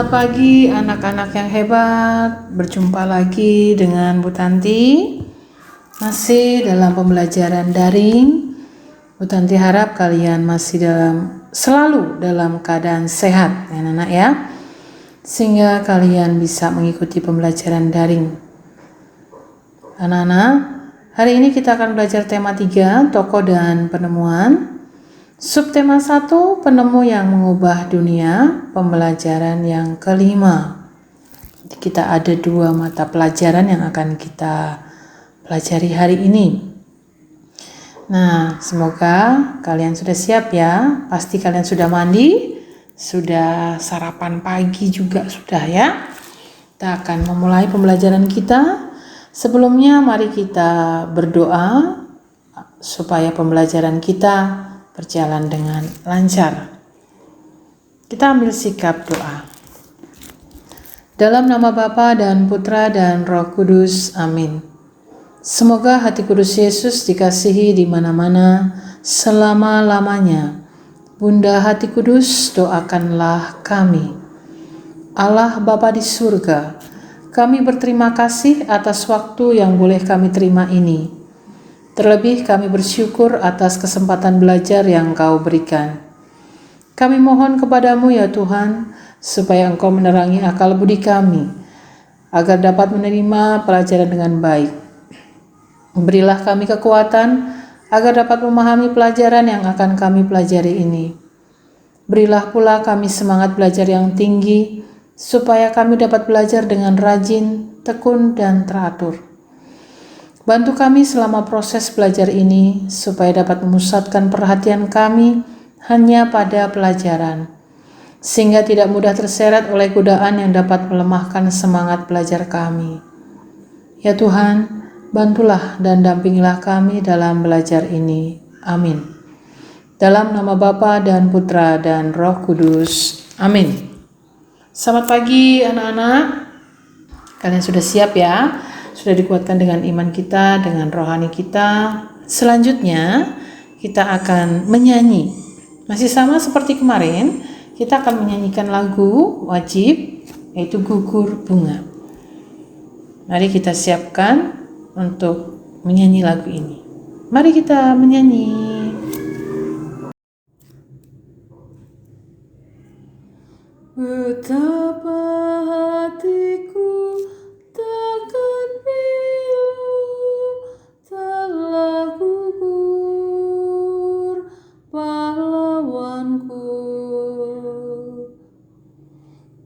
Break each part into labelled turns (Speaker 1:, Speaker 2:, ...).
Speaker 1: Selamat pagi anak-anak yang hebat. Berjumpa lagi dengan Bu Tanti. Masih dalam pembelajaran daring. Bu Tanti harap kalian masih selalu dalam keadaan sehat ya anak-anak ya. Sehingga kalian bisa mengikuti pembelajaran daring. Anak-anak, hari ini kita akan belajar tema 3, tokoh dan penemuan. Subtema 1, penemu yang mengubah dunia, pembelajaran yang kelima. Kita ada 2 mata pelajaran yang akan kita pelajari hari ini. Nah, semoga kalian sudah siap ya. Pasti kalian sudah mandi, sudah sarapan pagi juga sudah ya. Kita akan memulai pembelajaran kita. Sebelumnya mari kita berdoa supaya pembelajaran kita berjalan dengan lancar. Kita ambil sikap doa. Dalam nama Bapa dan Putra dan Roh Kudus, amin. Semoga hati kudus Yesus dikasihi di mana-mana selama-lamanya. Bunda hati kudus, doakanlah kami. Allah Bapa di surga, kami berterima kasih atas waktu yang boleh kami terima ini. Terlebih kami bersyukur atas kesempatan belajar yang Engkau berikan. Kami mohon kepadamu ya Tuhan, supaya Engkau menerangi akal budi kami, agar dapat menerima pelajaran dengan baik. Berilah kami kekuatan, agar dapat memahami pelajaran yang akan kami pelajari ini. Berilah pula kami semangat belajar yang tinggi, supaya kami dapat belajar dengan rajin, tekun, dan teratur. Bantu kami selama proses belajar ini, supaya dapat memusatkan perhatian kami hanya pada pelajaran, sehingga tidak mudah terseret oleh godaan yang dapat melemahkan semangat belajar kami. Ya Tuhan, bantulah dan dampingilah kami dalam belajar ini. Amin. Dalam nama Bapa dan Putra dan Roh Kudus. Amin. Selamat pagi anak-anak. Kalian sudah siap ya? Sudah dikuatkan dengan iman kita, dengan rohani kita. Selanjutnya kita akan menyanyi. Masih sama seperti kemarin, kita akan menyanyikan lagu wajib, yaitu Gugur Bunga. Mari kita siapkan untuk menyanyi lagu ini. Mari kita menyanyi. Betapa hatiku takkan pilu telah gugur pahlawanku.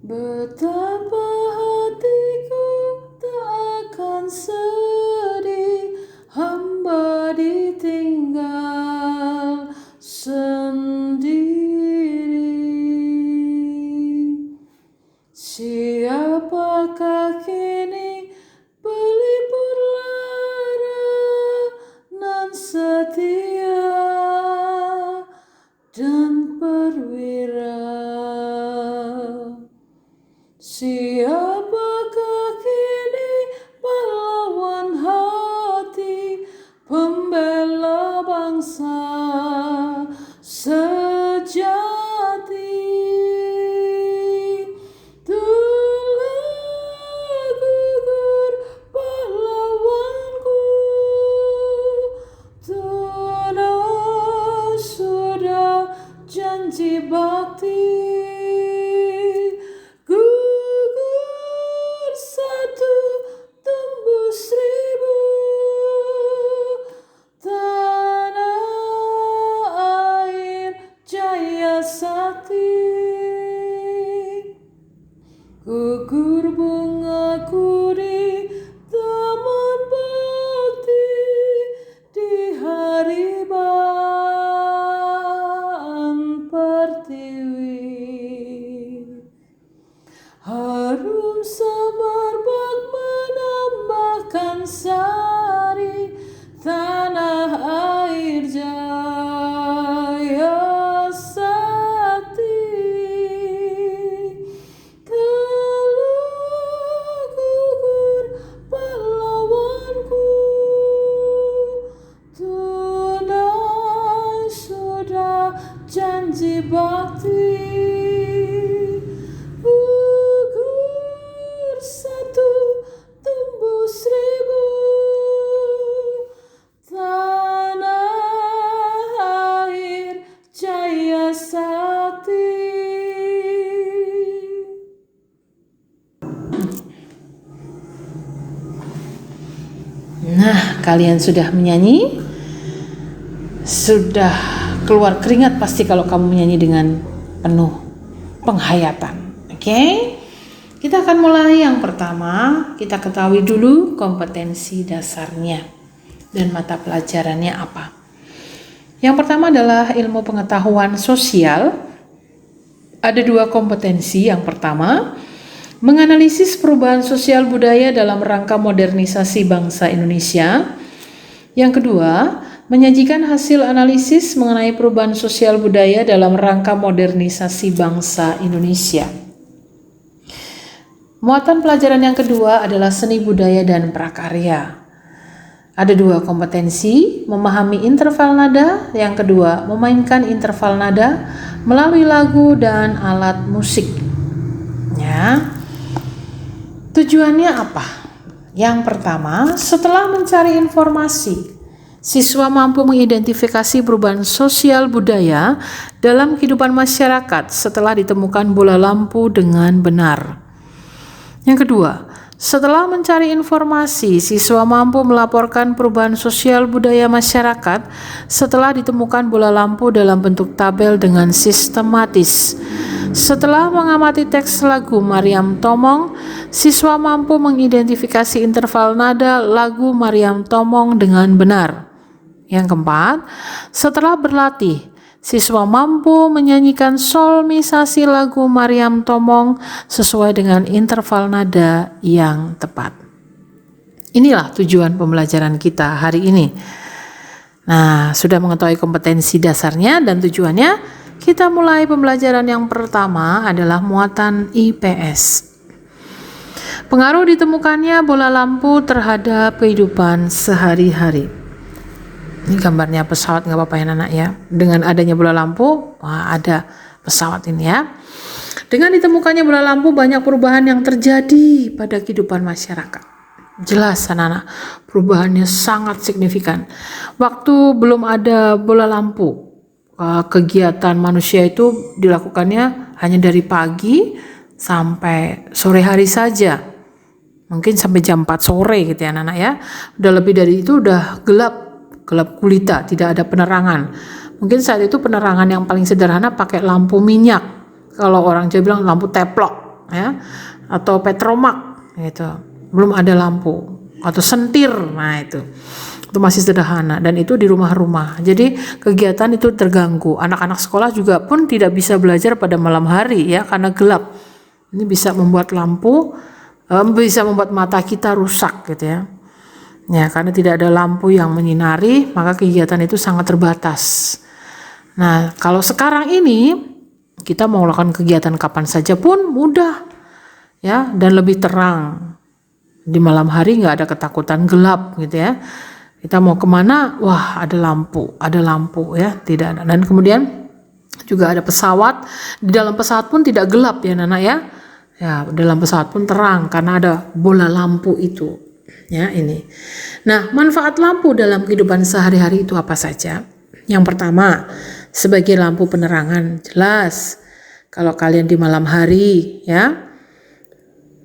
Speaker 1: Betapa hatiku tak akan sedih, hamba ditinggal sendiri. Siapakah kini pelipur lara nan setia dan perwira? Siapakah kini pahlawan hati, pembela bangsa sejati? Janji bakti gugur 1 tembus 1000, tanah air jaya sakti. Gugur bungaku di taman bakti di hari harum semerbak menambahkan sari, tanah air jaya sakti. Telah gugur pahlawanku, tunai sudah janji bakti. kalian sudah menyanyi? Sudah keluar keringat pasti kalau kamu menyanyi dengan penuh penghayatan. Oke? Kita akan mulai yang pertama. Kita ketahui dulu kompetensi dasarnya dan mata pelajarannya apa. Yang pertama adalah ilmu pengetahuan sosial. Ada 2 kompetensi. Yang pertama, menganalisis perubahan sosial budaya dalam rangka modernisasi bangsa Indonesia. Yang kedua, menyajikan hasil analisis mengenai perubahan sosial budaya dalam rangka modernisasi bangsa Indonesia. Muatan pelajaran yang kedua adalah seni budaya dan prakarya. Ada 2 kompetensi, memahami interval nada, yang kedua memainkan interval nada melalui lagu dan alat musik. Ya. Tujuannya apa? Yang pertama, setelah mencari informasi, siswa mampu mengidentifikasi perubahan sosial budaya dalam kehidupan masyarakat setelah ditemukan bola lampu dengan benar. Yang kedua, setelah mencari informasi, siswa mampu melaporkan perubahan sosial budaya masyarakat setelah ditemukan bola lampu dalam bentuk tabel dengan sistematis. Setelah mengamati teks lagu Maryam Tomong, siswa mampu mengidentifikasi interval nada lagu Maryam Tomong dengan benar. Yang keempat, setelah berlatih, siswa mampu menyanyikan solmisasi lagu Maryam Tomong sesuai dengan interval nada yang tepat. Inilah tujuan pembelajaran kita hari ini. Nah, sudah mengetahui kompetensi dasarnya dan tujuannya, kita mulai pembelajaran yang pertama adalah muatan IPS. Pengaruh ditemukannya bola lampu terhadap kehidupan sehari-hari. Ini gambarnya pesawat, nggak apa-apa ya anak ya. Dengan adanya bola lampu, wah ada pesawat ini ya. Dengan ditemukannya bola lampu, banyak perubahan yang terjadi pada kehidupan masyarakat. Jelas anak-anak, perubahannya sangat signifikan. Waktu belum ada bola lampu, kegiatan manusia itu dilakukannya hanya dari pagi sampai sore hari saja. Mungkin sampai jam 4 sore gitu ya anak-anak ya. Udah lebih dari itu udah gelap gulita, tidak ada penerangan. Mungkin saat itu penerangan yang paling sederhana pakai lampu minyak. Kalau orang Jawa bilang lampu teplok ya, atau petromak gitu. Belum ada lampu atau sentir. Nah, itu masih sederhana dan itu di rumah-rumah. Jadi kegiatan itu terganggu. Anak-anak sekolah juga pun tidak bisa belajar pada malam hari ya karena gelap. Ini bisa membuat bisa membuat mata kita rusak gitu ya. Ya, karena tidak ada lampu yang menyinari, maka kegiatan itu sangat terbatas. Nah, kalau sekarang ini kita mau melakukan kegiatan kapan saja pun mudah, ya, dan lebih terang. Di malam hari nggak ada ketakutan gelap, gitu ya. Kita mau kemana? Wah, ada lampu, ya, tidak ada. Dan kemudian juga ada pesawat. Di dalam pesawat pun tidak gelap, ya, Nana, ya. Ya, dalam pesawat pun terang karena ada bola lampu itu. Ya, ini. Nah, manfaat lampu dalam kehidupan sehari-hari itu apa saja? Yang pertama, sebagai lampu penerangan, jelas. Kalau kalian di malam hari, ya,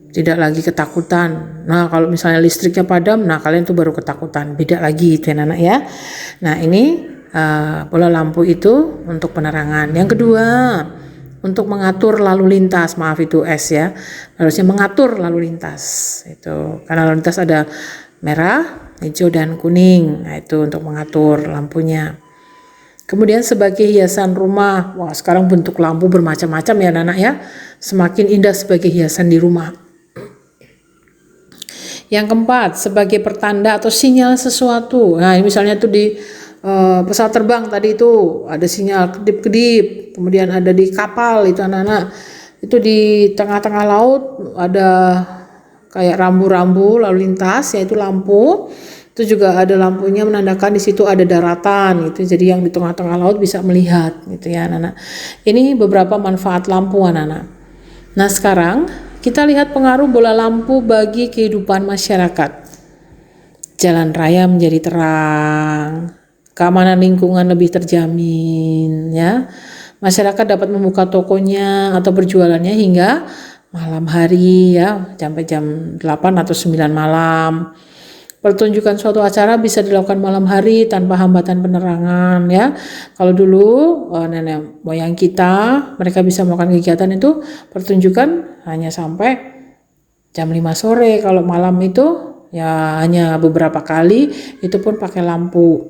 Speaker 1: tidak lagi ketakutan. Nah, kalau misalnya listriknya padam, nah kalian tuh baru ketakutan. Beda lagi itu ya, anak ya. Nah, ini bola lampu itu untuk penerangan. Yang kedua, untuk mengatur lalu lintas, maaf itu S ya, harusnya mengatur lalu lintas itu, karena lalu lintas ada merah, hijau dan kuning, nah itu untuk mengatur lampunya. Kemudian sebagai hiasan rumah, wah sekarang bentuk lampu bermacam-macam ya anak ya, semakin indah sebagai hiasan di rumah. Yang keempat, sebagai pertanda atau sinyal sesuatu, nah misalnya tuh di pesawat terbang tadi itu ada sinyal kedip-kedip, kemudian ada di kapal itu anak-anak, itu di tengah-tengah laut ada kayak rambu-rambu lalu lintas yaitu lampu, itu juga ada lampunya menandakan di situ ada daratan gitu, jadi yang di tengah-tengah laut bisa melihat gitu ya anak-anak. Ini beberapa manfaat lampu anak-anak. Nah sekarang kita lihat pengaruh bola lampu bagi kehidupan masyarakat. Jalan raya menjadi terang, keamanan lingkungan lebih terjamin ya. Masyarakat dapat membuka tokonya atau berjualannya hingga malam hari ya, sampai jam 8 atau 9 malam. Pertunjukan suatu acara bisa dilakukan malam hari tanpa hambatan penerangan ya. Kalau dulu nenek moyang kita, mereka bisa melakukan kegiatan itu pertunjukan hanya sampai jam 5 sore. Kalau malam itu ya hanya beberapa kali, itu pun pakai lampu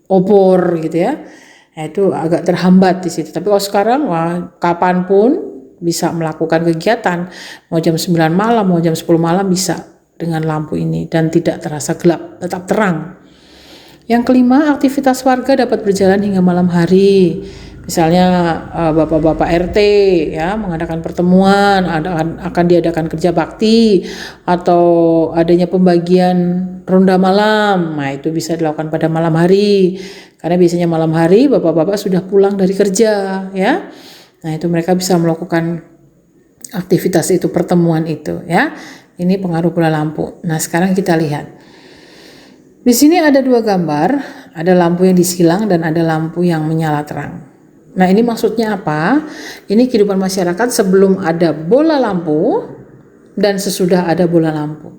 Speaker 1: obor gitu ya. Nah, itu agak terhambat di situ. Tapi kalau sekarang kapanpun bisa melakukan kegiatan, mau jam 9 malam, mau jam 10 malam bisa dengan lampu ini dan tidak terasa gelap, tetap terang. Yang kelima, aktivitas warga dapat berjalan hingga malam hari. Misalnya bapak-bapak RT ya mengadakan pertemuan, akan diadakan kerja bakti atau adanya pembagian ronda malam. Nah, itu bisa dilakukan pada malam hari. Karena biasanya malam hari bapak-bapak sudah pulang dari kerja ya. Nah, itu mereka bisa melakukan aktivitas itu, pertemuan itu ya. Ini pengaruh bola lampu. Nah, sekarang kita lihat. Di sini ada dua gambar, ada lampu yang disilang dan ada lampu yang menyala terang. Nah, ini maksudnya apa? Ini kehidupan masyarakat sebelum ada bola lampu dan sesudah ada bola lampu.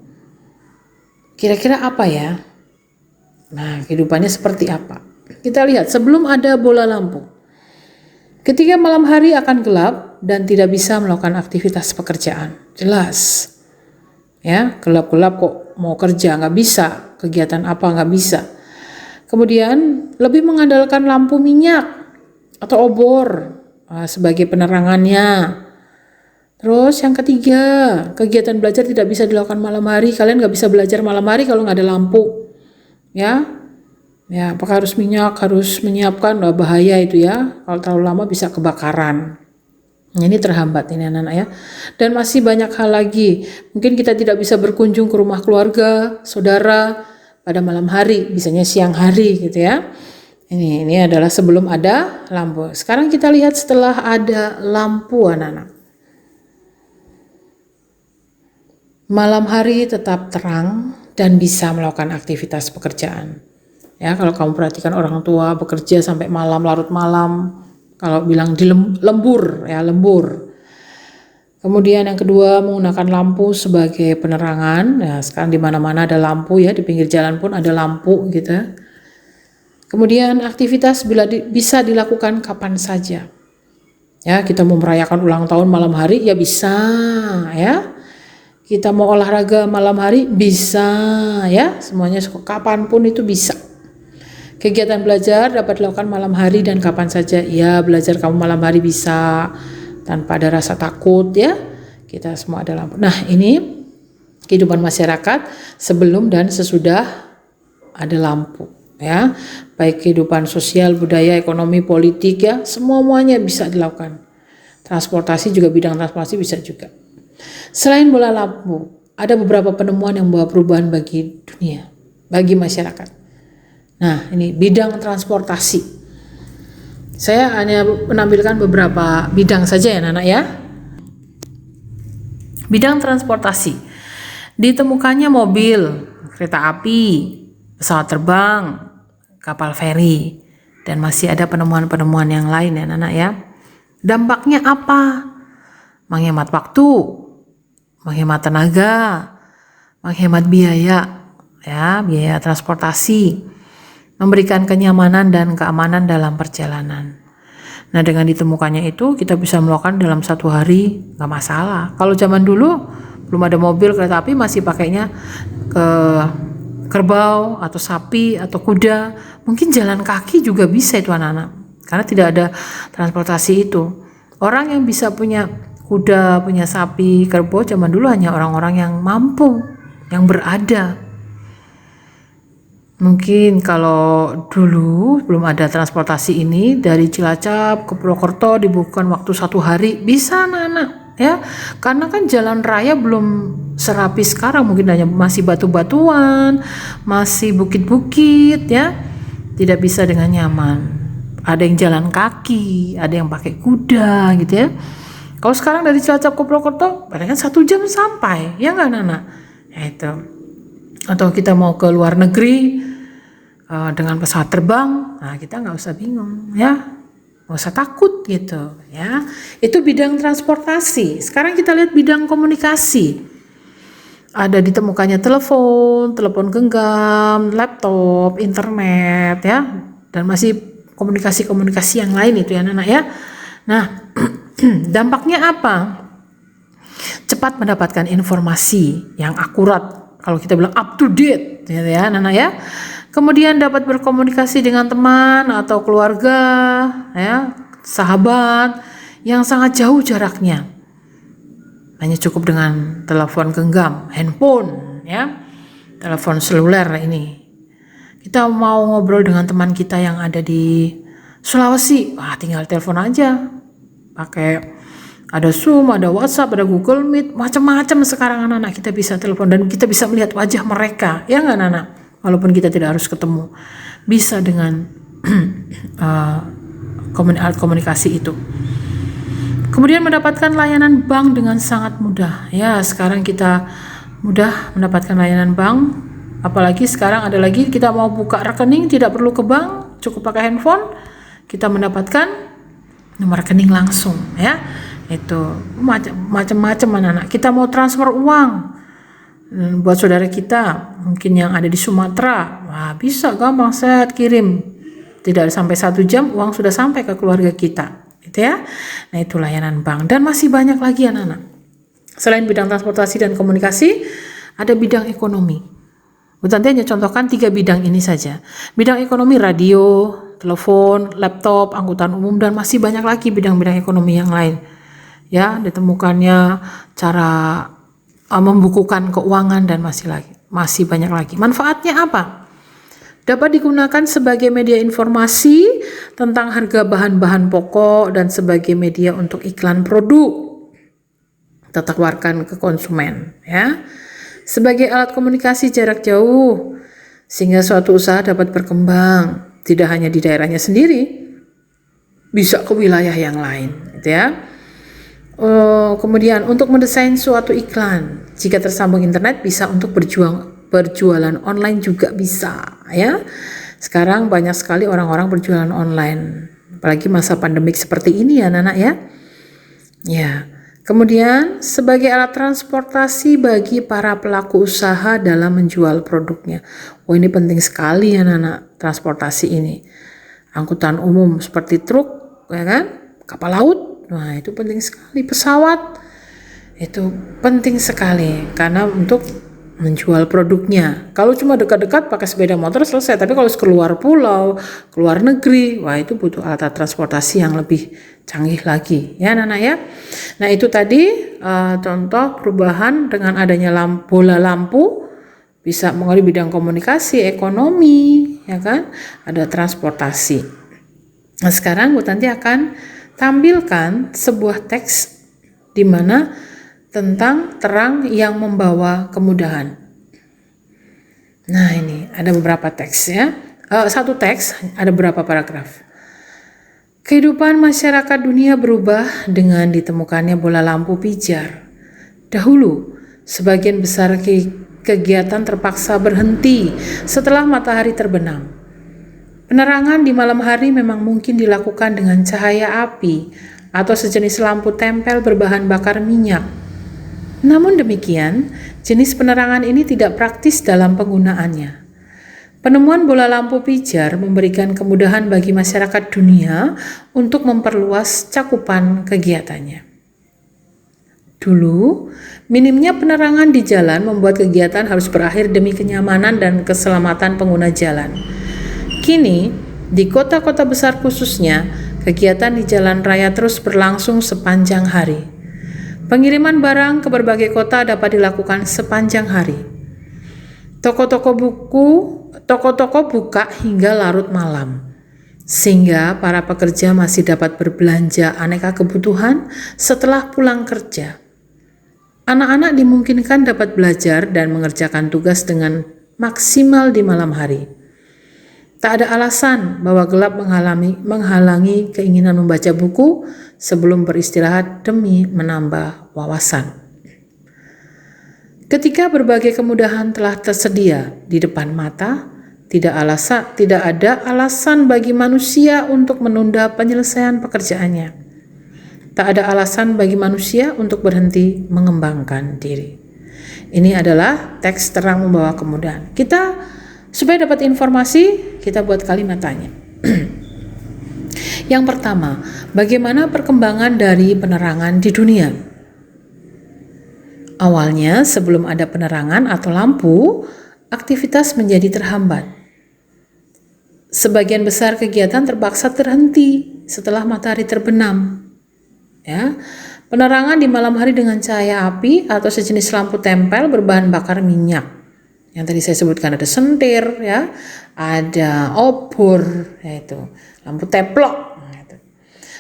Speaker 1: Kira-kira apa ya? Nah, kehidupannya seperti apa? Kita lihat sebelum ada bola lampu. Ketika malam hari akan gelap dan tidak bisa melakukan aktivitas pekerjaan. Jelas. Ya, gelap-gelap kok mau kerja nggak bisa, kegiatan apa nggak bisa. Kemudian lebih mengandalkan lampu minyak atau obor sebagai penerangannya. Terus yang ketiga, kegiatan belajar tidak bisa dilakukan malam hari. Kalian nggak bisa belajar malam hari kalau nggak ada lampu. Ya, apakah harus minyak, harus menyiapkan, bahaya itu ya. Kalau terlalu lama bisa kebakaran. Ini terhambat ini anak-anak ya. Dan masih banyak hal lagi. Mungkin kita tidak bisa berkunjung ke rumah keluarga, saudara pada malam hari, biasanya siang hari gitu ya. Ini adalah sebelum ada lampu. Sekarang kita lihat setelah ada lampu anak-anak. Malam hari tetap terang dan bisa melakukan aktivitas pekerjaan. Ya, kalau kamu perhatikan orang tua bekerja sampai malam, larut malam, kalau bilang di lembur ya, lembur. Kemudian yang kedua, menggunakan lampu sebagai penerangan. Ya, sekarang di mana-mana ada lampu ya, di pinggir jalan pun ada lampu gitu. Kemudian aktivitas bisa dilakukan kapan saja. Ya, kita mau merayakan ulang tahun malam hari ya bisa ya. Kita mau olahraga malam hari bisa ya. Semuanya kapanpun itu bisa. Kegiatan belajar dapat dilakukan malam hari dan kapan saja. Ya, belajar kamu malam hari bisa tanpa ada rasa takut ya. Kita semua ada lampu. Nah, ini kehidupan masyarakat sebelum dan sesudah ada lampu. Ya, baik kehidupan sosial, budaya, ekonomi, politik ya, semuanya bisa dilakukan. Transportasi juga, bidang transportasi bisa juga. Selain bola lampu, ada beberapa penemuan yang membawa perubahan bagi dunia, bagi masyarakat. Nah, ini bidang transportasi. Saya hanya menampilkan beberapa bidang saja ya, anak-anak ya. Bidang transportasi. Ditemukannya mobil, kereta api, pesawat terbang, kapal feri, dan masih ada penemuan-penemuan yang lain ya anak-anak ya. Dampaknya apa? Menghemat waktu, menghemat tenaga, menghemat biaya ya, biaya transportasi, memberikan kenyamanan dan keamanan dalam perjalanan. Nah, dengan ditemukannya itu kita bisa melakukan dalam satu hari, nggak masalah. Kalau zaman dulu belum ada mobil, kereta api, masih pakainya ke kerbau atau sapi atau kuda, mungkin jalan kaki juga bisa itu anak-anak, karena tidak ada transportasi itu. Orang yang bisa punya kuda, punya sapi, kerbau zaman dulu hanya orang-orang yang mampu, yang berada. Mungkin kalau dulu belum ada transportasi ini, dari Cilacap ke Purwokerto dibutuhkan waktu 1 hari, bisa anak-anak ya, karena kan jalan raya belum serapi sekarang, mungkin hanya masih batu-batuan, masih bukit-bukit ya, tidak bisa dengan nyaman. Ada yang jalan kaki, ada yang pakai kuda gitu ya. Kalau sekarang dari Cilacap ke Purwokerto, paling kan 1 jam sampai, ya nggak anak-anak? Ya itu. Atau kita mau ke luar negeri dengan pesawat terbang, nah kita nggak usah bingung ya. Nggak usah takut gitu ya. Itu bidang transportasi. Sekarang kita lihat bidang komunikasi. ada ditemukannya telepon genggam, laptop, internet ya, dan masih komunikasi yang lain itu ya anak-anak ya. Nah, dampaknya apa? Cepat mendapatkan informasi yang akurat, kalau kita bilang up to date ya anak-anak ya. Kemudian dapat berkomunikasi dengan teman atau keluarga ya, sahabat yang sangat jauh jaraknya. Hanya cukup dengan telepon genggam, handphone ya, telepon seluler ini. Kita mau ngobrol dengan teman kita yang ada di Sulawesi, tinggal telepon aja. Pakai ada Zoom, ada WhatsApp, ada Google Meet, macam-macam sekarang anak-anak kita bisa telepon dan kita bisa melihat wajah mereka, ya nggak anak-anak? Walaupun kita tidak harus ketemu, bisa dengan alat komunikasi itu. Kemudian mendapatkan layanan bank dengan sangat mudah. Ya, sekarang kita mudah mendapatkan layanan bank. Apalagi sekarang ada lagi kita mau buka rekening tidak perlu ke bank, cukup pakai handphone. Kita mendapatkan nomor rekening langsung ya. Itu macam-macam anak-anak. Kita mau transfer uang buat saudara kita, mungkin yang ada di Sumatera. Bisa gampang, saya kirim. Tidak sampai 1 jam uang sudah sampai ke keluarga kita. Gitu ya. Nah, itu layanan bank dan masih banyak lagi anak-anak. Selain bidang transportasi dan komunikasi, ada bidang ekonomi. Nanti hanya contohkan 3 bidang ini saja. Bidang ekonomi radio, telepon, laptop, angkutan umum, dan masih banyak lagi bidang-bidang ekonomi yang lain. Ya, ditemukannya cara membukukan keuangan dan masih banyak lagi. Manfaatnya apa? Dapat digunakan sebagai media informasi tentang harga bahan-bahan pokok dan sebagai media untuk iklan produk ditawarkan ke konsumen ya. Sebagai alat komunikasi jarak jauh sehingga suatu usaha dapat berkembang tidak hanya di daerahnya sendiri, bisa ke wilayah yang lain gitu ya. Kemudian untuk mendesain suatu iklan, jika tersambung internet bisa untuk berjualan online juga bisa ya. Sekarang banyak sekali orang-orang berjualan online, apalagi masa pandemik seperti ini ya anak-anak ya. Ya. Kemudian sebagai alat transportasi bagi para pelaku usaha dalam menjual produknya. Ini penting sekali ya anak-anak, transportasi ini. Angkutan umum seperti truk ya kan, kapal laut. Nah, itu penting sekali. Pesawat itu penting sekali karena untuk menjual produknya. Kalau cuma dekat-dekat pakai sepeda motor selesai, tapi kalau keluar pulau, keluar negeri, itu butuh alat transportasi yang lebih canggih lagi ya anak-anak ya. Nah, itu tadi contoh perubahan dengan adanya bola lampu bisa mengenai bidang komunikasi, ekonomi ya kan, ada transportasi. Nah, sekarang Bu Tanti akan tampilkan sebuah teks di mana tentang terang yang membawa kemudahan. Nah, ini ada beberapa teks ya. Satu teks ada beberapa paragraf. Kehidupan masyarakat dunia berubah dengan ditemukannya bola lampu pijar. Dahulu, sebagian besar kegiatan terpaksa berhenti setelah matahari terbenam. Penerangan di malam hari memang mungkin dilakukan dengan cahaya api atau sejenis lampu tempel berbahan bakar minyak. Namun demikian, jenis penerangan ini tidak praktis dalam penggunaannya. Penemuan bola lampu pijar memberikan kemudahan bagi masyarakat dunia untuk memperluas cakupan kegiatannya. Dulu, minimnya penerangan di jalan membuat kegiatan harus berakhir demi kenyamanan dan keselamatan pengguna jalan. Kini, di kota-kota besar khususnya, kegiatan di jalan raya terus berlangsung sepanjang hari. Pengiriman barang ke berbagai kota dapat dilakukan sepanjang hari. Toko-toko buka hingga larut malam, sehingga para pekerja masih dapat berbelanja aneka kebutuhan setelah pulang kerja. Anak-anak dimungkinkan dapat belajar dan mengerjakan tugas dengan maksimal di malam hari. Tak ada alasan bahwa gelap menghalangi keinginan membaca buku sebelum beristirahat demi menambah wawasan. Ketika berbagai kemudahan telah tersedia di depan mata, tidak ada alasan bagi manusia untuk menunda penyelesaian pekerjaannya. Tak ada alasan bagi manusia untuk berhenti mengembangkan diri. Ini adalah teks terang membawa kemudahan. Kita supaya dapat informasi, kita buat kalimat tanya. Yang pertama, bagaimana perkembangan dari penerangan di dunia? Awalnya, sebelum ada penerangan atau lampu, aktivitas menjadi terhambat. Sebagian besar kegiatan terpaksa terhenti setelah matahari terbenam. Ya, penerangan di malam hari dengan cahaya api atau sejenis lampu tempel berbahan bakar minyak. Yang tadi saya sebutkan ada sentir, ya, ada obor, yaitu lampu teplok.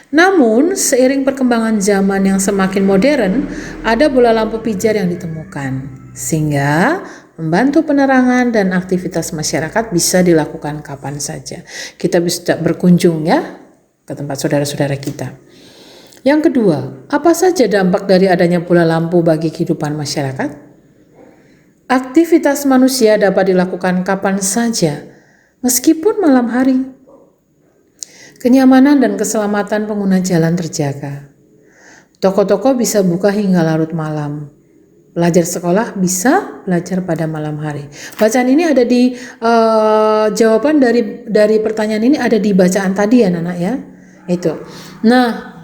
Speaker 1: Namun, seiring perkembangan zaman yang semakin modern, ada bola lampu pijar yang ditemukan, sehingga membantu penerangan dan aktivitas masyarakat bisa dilakukan kapan saja. Kita bisa berkunjung ya ke tempat saudara-saudara kita. Yang kedua, apa saja dampak dari adanya bola lampu bagi kehidupan masyarakat? Aktivitas manusia dapat dilakukan kapan saja, meskipun malam hari. Kenyamanan dan keselamatan pengguna jalan terjaga. Toko-toko bisa buka hingga larut malam. Pelajar sekolah bisa belajar pada malam hari. Bacaan ini ada di jawaban dari pertanyaan ini ada di bacaan tadi ya, Nana ya. Itu. Nah,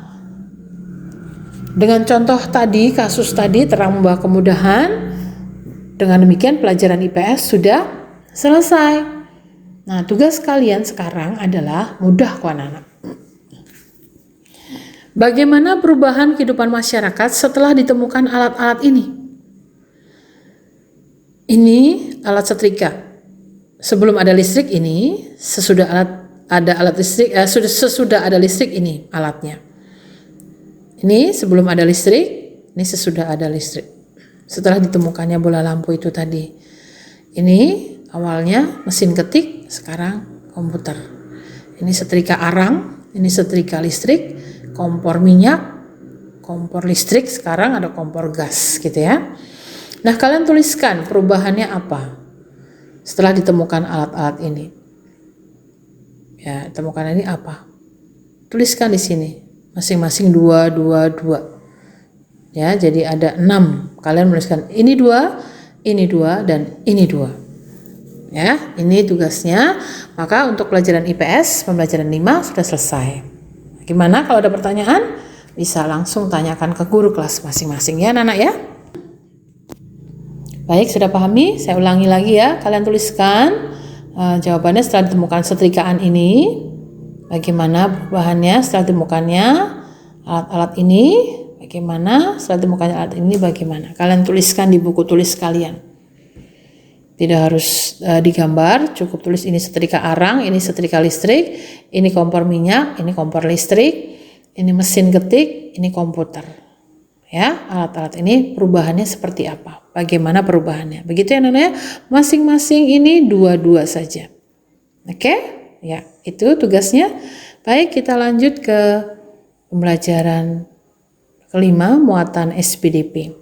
Speaker 1: dengan contoh tadi, kasus tadi terang membawa kemudahan. Dengan demikian pelajaran IPS sudah selesai. Nah, tugas kalian sekarang adalah mudah kok anak-anak. Bagaimana perubahan kehidupan masyarakat setelah ditemukan alat-alat ini? Ini alat setrika. Sebelum ada listrik ini, sesudah ada listrik ini alatnya. Ini sebelum ada listrik, ini sesudah ada listrik. Setelah ditemukannya bola lampu itu tadi. Ini awalnya mesin ketik, sekarang komputer. Ini setrika arang, ini setrika listrik, kompor minyak, kompor listrik, sekarang ada kompor gas gitu ya. Nah, kalian tuliskan perubahannya apa setelah ditemukan alat-alat ini. Ya, temukan ini apa? Tuliskan di sini. Masing-masing 2, 2, 2. Ya, jadi ada 6. Kalian menuliskan ini 2, dan ini 2. Ya, ini tugasnya. Maka untuk pelajaran IPS, pembelajaran 5 sudah selesai. Gimana kalau ada pertanyaan? Bisa langsung tanyakan ke guru kelas masing-masing ya, anak-anak ya. Baik, sudah pahami? Saya ulangi lagi ya. Kalian tuliskan jawabannya setelah ditemukan setrikaan ini. Bagaimana perubahannya setelah ditemukannya alat-alat ini? Bagaimana setelah ditemukannya alat ini? Bagaimana? Kalian tuliskan di buku tulis kalian. Tidak harus digambar, cukup tulis ini setrika arang, ini setrika listrik, ini kompor minyak, ini kompor listrik, ini mesin ketik, ini komputer. Ya, alat-alat ini perubahannya seperti apa? Bagaimana perubahannya? Begitu ya Nana. Masing-masing ini 2-2 saja. Oke? Ya, itu tugasnya. Baik, kita lanjut ke pembelajaran kelima, muatan SPDP.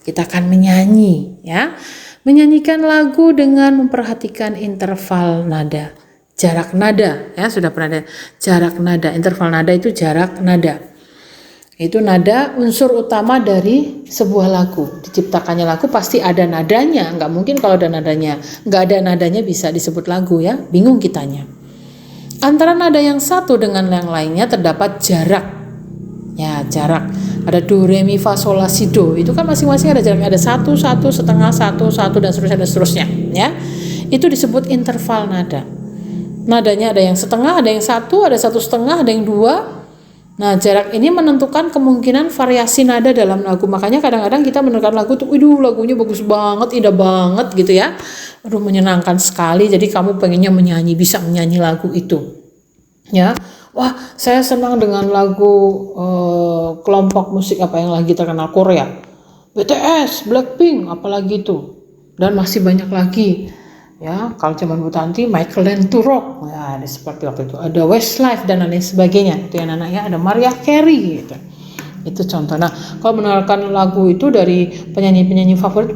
Speaker 1: Kita akan menyanyi ya. Menyanyikan lagu dengan memperhatikan interval nada. Jarak nada ya, sudah pernah ada jarak nada. Interval nada itu jarak nada. Itu nada unsur utama dari sebuah lagu. Diciptakannya lagu pasti ada nadanya. Nggak mungkin kalau ada nadanya. Nggak ada nadanya bisa disebut lagu ya. Bingung kitanya. Antara nada yang satu dengan yang lainnya terdapat jarak. Ya, jarak. Ada do, re, mi, fa, sol, la, si, do. Itu kan masing-masing ada jaraknya. Ada 1, 1, setengah, 1, 1 dan seterusnya. Ya. Itu disebut interval nada. Nadanya ada yang setengah, ada yang 1, ada 1,5, ada yang 2. Nah, jarak ini menentukan kemungkinan variasi nada dalam lagu. Makanya kadang-kadang kita mendengar lagu tuh, lagunya bagus banget, indah banget gitu ya. Aduh, menyenangkan sekali. Jadi kamu pengennya bisa menyanyi lagu itu. Ya. Wah, saya senang dengan lagu kelompok musik apa yang lagi terkenal Korea. BTS, Blackpink, apalagi itu. Dan masih banyak lagi. Ya, kalau zaman Bu Tanti, Michael Learns to Rock, ya, ada seperti waktu itu. Ada Westlife dan lain sebagainya. Itu yang anaknya ada Mariah Carey gitu. Itu contoh. Nah, kalau mendengarkan lagu itu dari penyanyi-penyanyi favorit,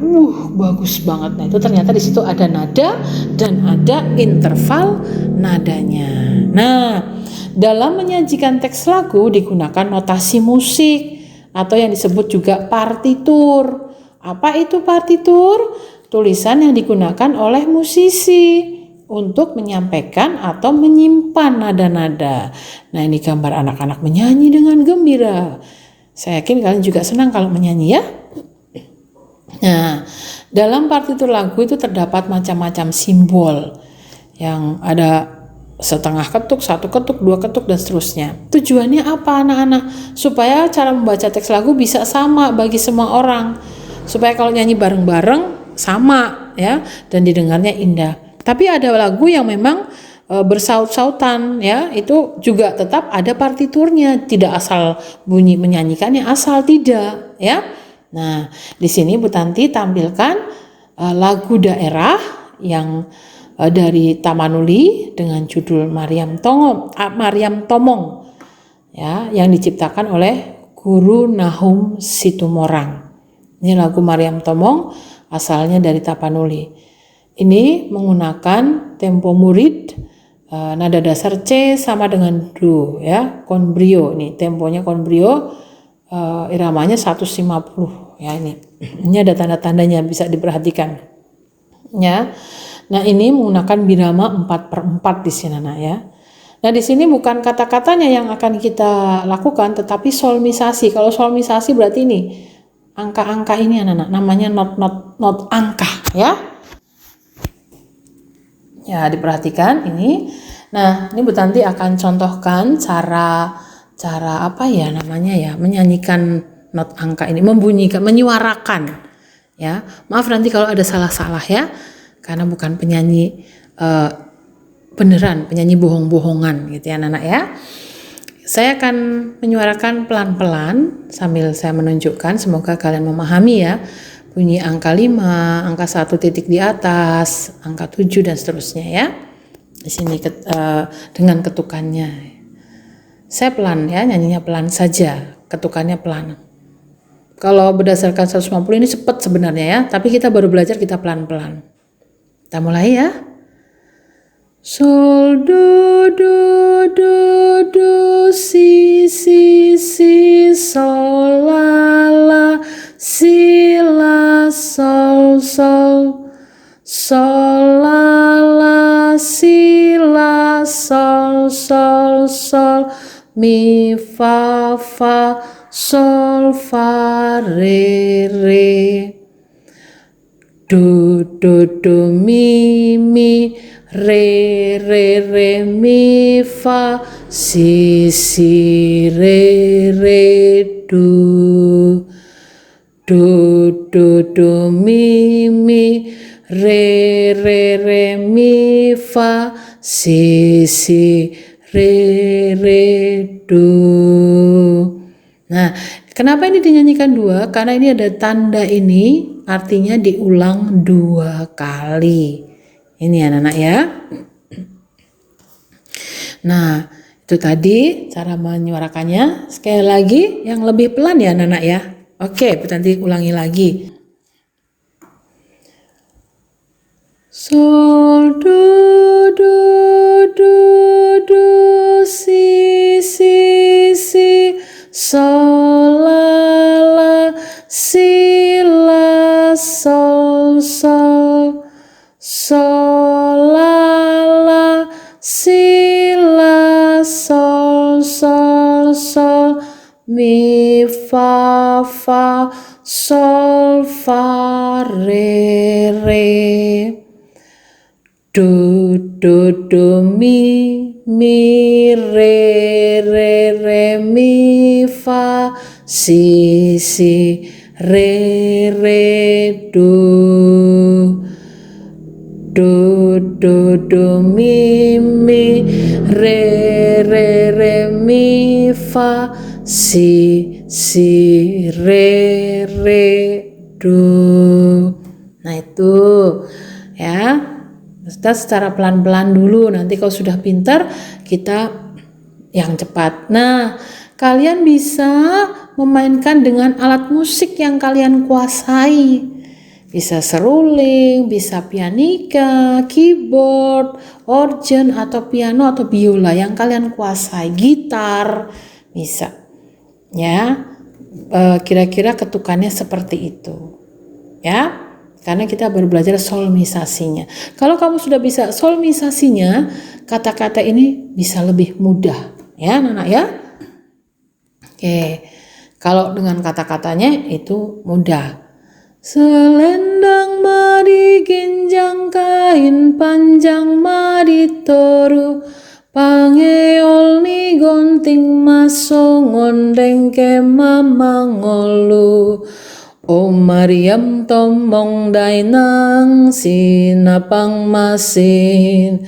Speaker 1: bagus banget. Nah, itu ternyata di situ ada nada dan ada interval nadanya. Nah, dalam menyajikan teks lagu digunakan notasi musik atau yang disebut juga partitur. Apa itu partitur? Tulisan yang digunakan oleh musisi untuk menyampaikan atau menyimpan nada-nada. Nah, ini gambar anak-anak menyanyi dengan gembira. Saya yakin kalian juga senang kalau menyanyi ya. Nah, dalam partitur lagu itu terdapat macam-macam simbol yang ada setengah ketuk, satu ketuk, dua ketuk, dan seterusnya. Tujuannya apa anak-anak? Supaya cara membaca teks lagu bisa sama bagi semua orang. Supaya kalau nyanyi bareng-bareng sama ya, dan didengarnya indah. Tapi ada lagu yang memang bersaut-sautan ya, itu juga tetap ada partiturnya, tidak asal bunyi menyanyikannya asal, tidak ya. Nah, di sini Bu Tanti tampilkan lagu daerah yang dari Tapanuli dengan judul Maryam Tomong ya, yang diciptakan oleh Guru Nahum Situmorang. Ini lagu Maryam Tomong asalnya dari Tapanuli. Ini menggunakan tempo murid, nada dasar C sama dengan Do ya, konbrio. Nih temponya konbrio, iramanya 150 ya. Ini ada tanda-tandanya, bisa diperhatikan ya. Nah, ini menggunakan birama 4/4 di sini anak ya. Nah, di sini bukan kata-katanya yang akan kita lakukan, tetapi solmisasi. Kalau solmisasi berarti ini angka-angka ini anak-anak, namanya not angka ya. Ya, diperhatikan ini. Nah, ini Bu Tanti akan contohkan cara apa ya namanya ya, menyanyikan not angka ini, membunyikan, menyuarakan ya. Maaf nanti kalau ada salah-salah ya, karena bukan penyanyi beneran, penyanyi bohong-bohongan gitu ya anak-anak ya. Saya akan menyuarakan pelan-pelan sambil saya menunjukkan, semoga kalian memahami ya. Bunyi angka 5, angka 1 titik di atas, angka 7 dan seterusnya ya. Di sini dengan ketukannya. Saya pelan ya, nyanyinya pelan saja, ketukannya pelan. Kalau berdasarkan 150 ini cepat sebenarnya ya, tapi kita baru belajar, kita pelan-pelan. Kita mulai ya. Sol do do do do si si si sol la la si la sol sol sol la la si la sol sol sol mi fa fa sol fa re do do do mi re re mi fa si si re do do do mi re re mi fa si si re do. Nah, kenapa ini dinyanyikan dua? Karena ini ada tanda ini, artinya diulang 2 kali. Ini anak-anak ya. Nah, itu tadi cara menyuarakannya. Sekali lagi yang lebih pelan ya anak-anak ya. Oke, nanti ulangi lagi. Sol do do do do si si si sol la la si la sol sol sol la la si la sol sol sol mi fa fa sol fa re do do mi re mi fa si si re do do mi re mi fa si si re do. Nah itu ya, kita secara pelan-pelan dulu, nanti kalau sudah pintar kita yang cepat. Nah, kalian bisa memainkan dengan alat musik yang kalian kuasai. Bisa seruling, bisa pianika, keyboard, organ atau piano atau biola yang kalian kuasai, gitar bisa. Ya, kira-kira ketukannya seperti itu. ya. Karena kita baru belajar solmisasinya. Kalau kamu sudah bisa solmisasinya, kata-kata ini bisa lebih mudah, ya, anak-anak ya. Oke, kalau dengan kata-katanya itu mudah. Selendang madi ginjang kain panjang madi toru, pangeol ni gonting maso ngondeng ke mamangolu. O Mariam tomong dainang sinapang masin.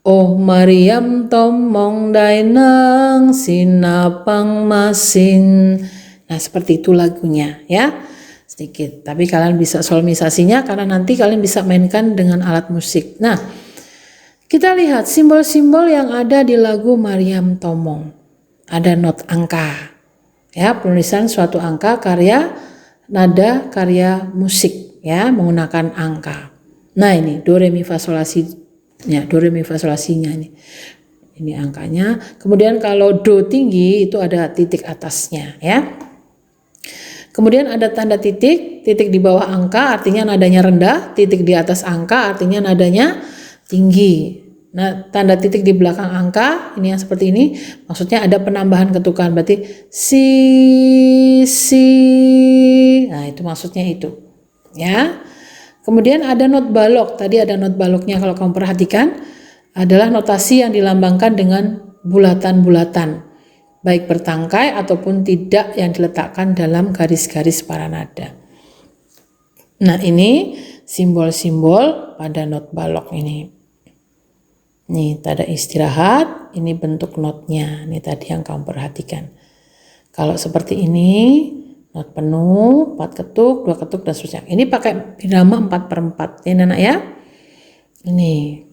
Speaker 1: Oh Mariam tomong dainang sinapang masin. Nah seperti itu lagunya ya, sedikit. Tapi kalian bisa solmisasinya karena nanti kalian bisa mainkan dengan alat musik. Nah kita lihat simbol-simbol yang ada di lagu Mariam Tomong. Ada not angka ya, penulisan suatu angka karya nada karya musik ya, menggunakan angka. Nah ini do re mi fa sol la si ya, do re mi fa sol la si nya ini angkanya. Kemudian kalau do tinggi itu ada titik atasnya ya. Kemudian ada tanda titik di bawah angka artinya nadanya rendah, titik di atas angka artinya nadanya tinggi. Nah, tanda titik di belakang angka ini yang seperti ini maksudnya ada penambahan ketukan, berarti si. Nah, itu maksudnya itu. Ya. Kemudian ada not balok. Tadi ada not baloknya kalau kamu perhatikan adalah notasi yang dilambangkan dengan bulatan-bulatan, baik bertangkai ataupun tidak yang diletakkan dalam garis-garis para nada. Nah, ini simbol-simbol pada not balok ini. Nih tanda istirahat, ini bentuk notnya. Ini tadi yang kamu perhatikan. Kalau seperti ini, not penuh, 4 ketuk, 2 ketuk, dan seterusnya. Ini pakai birama 4/4. Ini anak ya. Ini.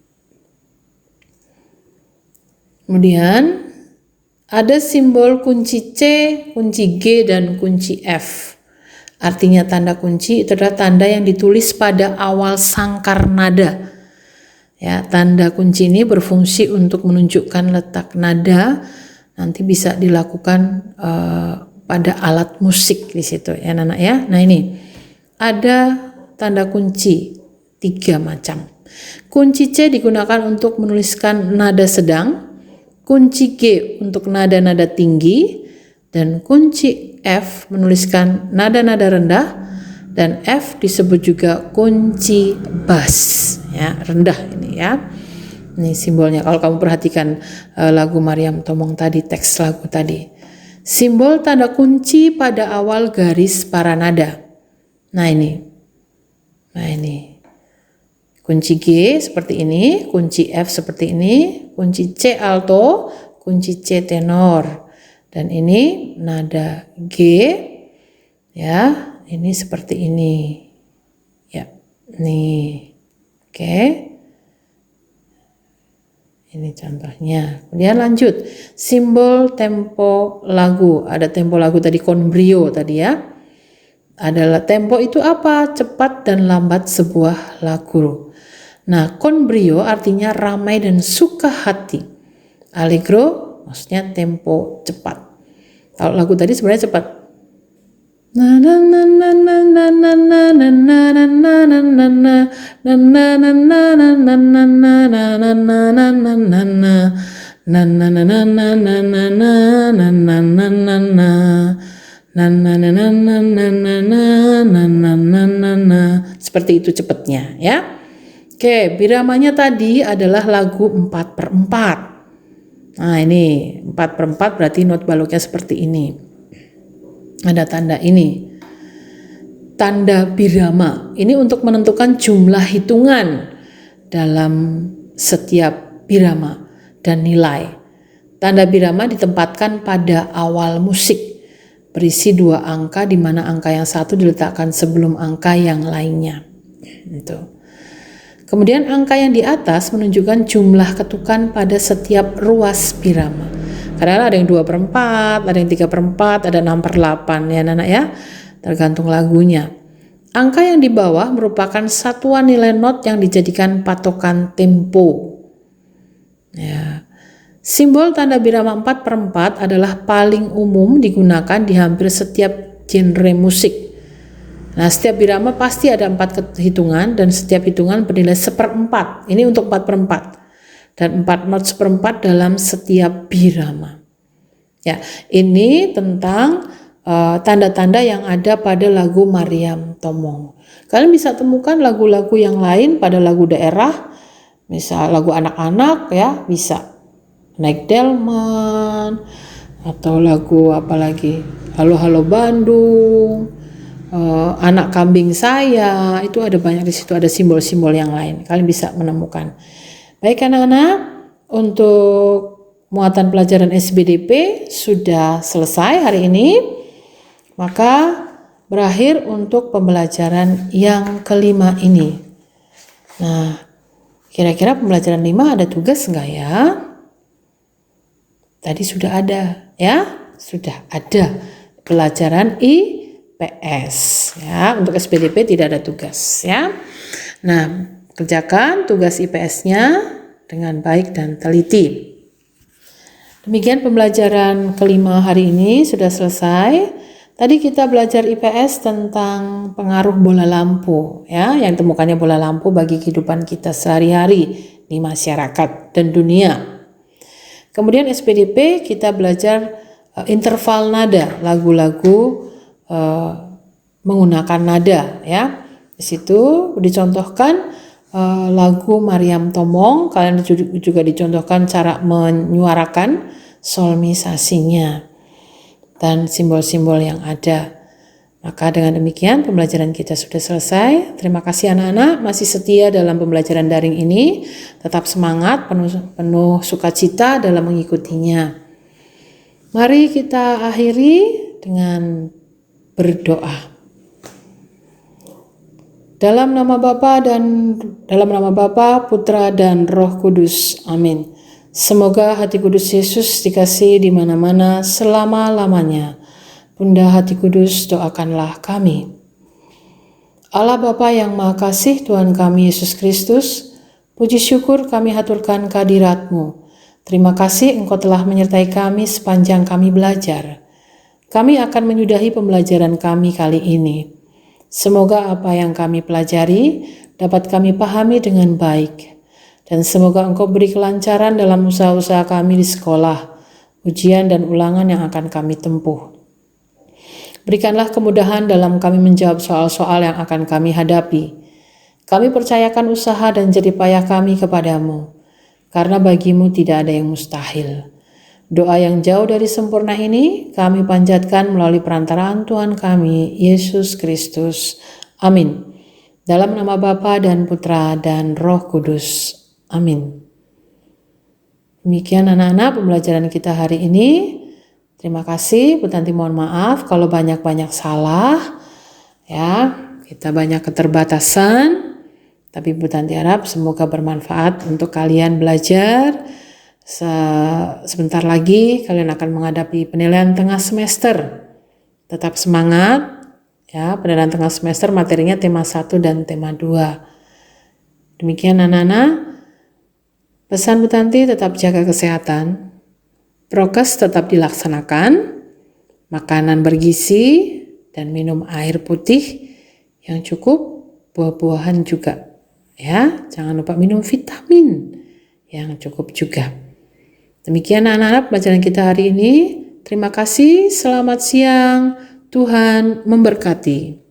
Speaker 1: Kemudian ada simbol kunci C, kunci G, dan kunci F. Artinya tanda kunci itu adalah tanda yang ditulis pada awal sangkar nada. Ya, tanda kunci ini berfungsi untuk menunjukkan letak nada. Nanti bisa dilakukan pada alat musik di situ ya anak ya. Nah ini ada tanda kunci 3 macam. Kunci C digunakan untuk menuliskan nada sedang, kunci G untuk nada-nada tinggi, dan kunci F menuliskan nada-nada rendah, dan F disebut juga kunci bass ya, rendah ini ya. Ini simbolnya kalau kamu perhatikan lagu Mariam Tomong tadi, teks lagu tadi. Simbol tanda kunci pada awal garis para nada. Nah ini. Kunci G seperti ini, kunci F seperti ini, kunci C alto, kunci C tenor. Dan ini nada G ya, ini seperti ini. Ya, nih. Oke. Ini contohnya. Kemudian lanjut. Simbol tempo lagu. Ada tempo lagu tadi con brio tadi ya. Adalah tempo itu apa? Cepat dan lambat sebuah lagu. Nah, con brio artinya ramai dan suka hati. Allegro maksudnya tempo cepat. Kalau lagu tadi sebenarnya cepat. Seperti itu cepatnya ya. Oke, biramanya tadi adalah lagu 4/4. Nah ini 4/4 berarti not baloknya seperti ini. Ada tanda ini. Tanda birama. Ini untuk menentukan jumlah hitungan dalam setiap birama dan nilai. Tanda birama ditempatkan pada awal musik. Berisi 2 angka di mana angka yang satu diletakkan sebelum angka yang lainnya. Itu. Kemudian angka yang di atas menunjukkan jumlah ketukan pada setiap ruas birama. Kadang ada yang 2/4, ada yang 3/4, ada 6/8 ya anak ya, tergantung lagunya. Angka yang di bawah merupakan satuan nilai not yang dijadikan patokan tempo. Ya. Simbol tanda birama 4/4 adalah paling umum digunakan di hampir setiap genre musik. Nah, setiap birama pasti ada 4 hitungan dan setiap hitungan bernilai 1/4. Ini untuk 4/4 dan 4 not 1/4 dalam setiap birama. Ya, ini tentang tanda-tanda yang ada pada lagu Maryam Tomong. Kalian bisa temukan lagu-lagu yang lain pada lagu daerah, misal lagu anak-anak ya, bisa Naik Delman atau lagu apa lagi, Halo Halo Bandung, Anak Kambing Saya, itu ada banyak di situ, ada simbol-simbol yang lain. Kalian bisa menemukan. Baik anak-anak, untuk muatan pelajaran SBDP sudah selesai hari ini. Maka berakhir untuk pembelajaran yang kelima ini. Nah, kira-kira pembelajaran 5 ada tugas enggak ya? Tadi sudah ada ya, sudah ada pelajaran IPS ya. Untuk SPDP tidak ada tugas ya. Nah, kerjakan tugas IPS-nya dengan baik dan teliti. Demikian pembelajaran kelima hari ini sudah selesai. Tadi kita belajar IPS tentang pengaruh bola lampu ya, yang temukannya bola lampu bagi kehidupan kita sehari-hari di masyarakat dan dunia. Kemudian SPDP kita belajar interval nada, lagu-lagu menggunakan nada ya. Di situ dicontohkan lagu Maryam Tomong, kalian juga dicontohkan cara menyuarakan solmisasinya dan simbol-simbol yang ada. Maka dengan demikian pembelajaran kita sudah selesai. Terima kasih anak-anak masih setia dalam pembelajaran daring ini. Tetap semangat, penuh sukacita dalam mengikutinya. Mari kita akhiri dengan berdoa. Dalam nama Bapa, Putra dan Roh Kudus. Amin. Semoga hati kudus Yesus dikasihi di mana-mana selama-lamanya. Bunda Hati Kudus, doakanlah kami. Allah Bapa yang Maha Kasih, Tuhan kami Yesus Kristus, puji syukur kami haturkan kehadirat-Mu. Terima kasih Engkau telah menyertai kami sepanjang kami belajar. Kami akan menyudahi pembelajaran kami kali ini. Semoga apa yang kami pelajari dapat kami pahami dengan baik. Dan semoga Engkau beri kelancaran dalam usaha-usaha kami di sekolah, ujian dan ulangan yang akan kami tempuh. Berikanlah kemudahan dalam kami menjawab soal-soal yang akan kami hadapi. Kami percayakan usaha dan jerih payah kami kepadamu, karena bagimu tidak ada yang mustahil. Doa yang jauh dari sempurna ini kami panjatkan melalui perantaraan Tuhan kami, Yesus Kristus. Amin. Dalam nama Bapa dan Putra dan Roh Kudus. Amin. Demikian anak-anak pembelajaran kita hari ini. Terima kasih, Bu Tanti mohon maaf kalau banyak-banyak salah ya, kita banyak keterbatasan, tapi Bu Tanti harap semoga bermanfaat untuk kalian belajar. Sebentar lagi kalian akan menghadapi penilaian tengah semester. Tetap semangat ya, penilaian tengah semester materinya tema 1 dan tema 2. Demikian anak-anak, pesan Bu Tanti tetap jaga kesehatan. Prokes tetap dilaksanakan, makanan bergizi, dan minum air putih yang cukup, buah-buahan juga. Ya, jangan lupa minum vitamin yang cukup juga. Demikian anak-anak pelajaran kita hari ini. Terima kasih, selamat siang, Tuhan memberkati.